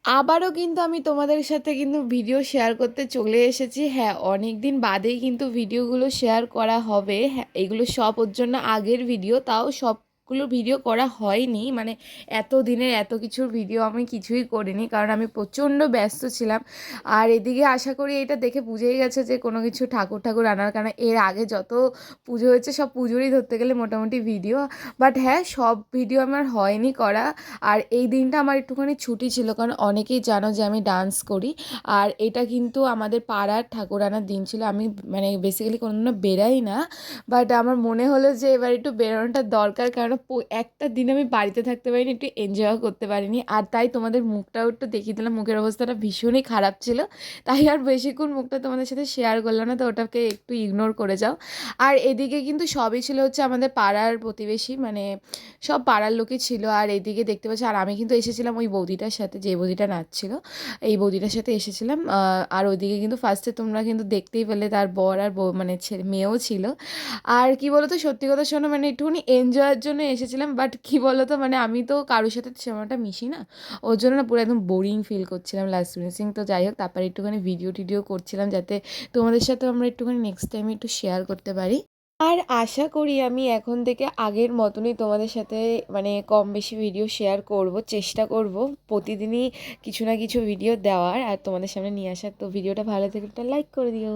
আবারও কিন্তু আমি তোমাদের সাথে কিন্তু ভিডিও শেয়ার করতে চলে এসেছি। হ্যাঁ, অনেক দিন বাদেই কিন্তু ভিডিওগুলো শেয়ার করা হবে। হ্যাঁ, এগুলো সব ওর জন্য আগের ভিডিও, তাও সবগুলো ভিডিও করা হয়নি। মানে এত দিনের এত কিছুর ভিডিও আমি কিছুই করিনি, কারণ আমি প্রচণ্ড ব্যস্ত ছিলাম। আর এদিকে আশা করি এটা দেখে বুঝেই গেছে যে কোনো কিছু ঠাকুর ঠাকুর আনার, কারণ এর আগে যত পুজো হয়েছে সব পুজোরই ধরতে গেলে মোটামুটি ভিডিও। বাট হ্যাঁ, সব ভিডিও আমার হয়নি করা। আর এই দিনটা আমার একটুখানি ছুটি ছিল, কারণ অনেকেই জানো যে আমি ডান্স করি। আর এটা কিন্তু আমাদের পাড়ার ঠাকুর আনার দিন ছিল। আমি মানে বেসিক্যালি কোনোদিনও বেরাই না, বাট আমার মনে হলো যে এবার একটু বেরোনোটা দরকার, কারণ একটা দিন আমি বাড়িতে থাকতে পারিনি, একটু এনজয়ও করতে পারিনি। আর তাই তোমাদের মুখটাও একটু দেখিয়ে দিলাম, মুখের অবস্থাটা ভীষণই খারাপ ছিল। তাই আর বেশিক্ষণ মুখটা তোমাদের সাথে শেয়ার করলাম না, তো ওটাকে একটু ইগনোর করে যাও। আর এদিকে কিন্তু সবই ছিল হচ্ছে আমাদের পাড়ার প্রতিবেশী, মানে সব পাড়ার লোকই ছিল। আর এদিকে দেখতে পাচ্ছি, আর আমি কিন্তু এসেছিলাম ওই বৌদিটার সাথে, যে বৌদিটা নাচছিল এই বৌদিটার সাথে এসেছিলাম। আর ওইদিকে কিন্তু ফার্স্টে তোমরা কিন্তু দেখতেই পেলে তার বর আর বউ মানে ছেলে মেয়েও ছিল। আর কি বলতো, সত্যি কথা শোনো, মানে একটুখানি এনজয়ের জন্য এসেছিলাম। বাট কি বলতো, মানে আমি তো কারোর সাথে সেরকমটা মিশি না, ওর জন্য না পুরো একদম বোরিং ফিল করছিলাম লাস্ট ফিনিশিং। তো যাই হোক, তারপরে একটুখানি ভিডিও টিডিও করছিলাম, যাতে তোমাদের সাথে আমরা একটুখানি নেক্সট টাইমে একটু শেয়ার করতে পারি। আর আশা করি আমি এখন থেকে আগের মতনই তোমাদের সাথে মানে কম বেশি ভিডিও শেয়ার করব, চেষ্টা করব প্রতিদিনই কিছু না কিছু ভিডিও দেওয়ার আর তোমাদের সামনে নিয়ে আসার। তো ভিডিওটা ভালো থেকে একটা লাইক করে দিও।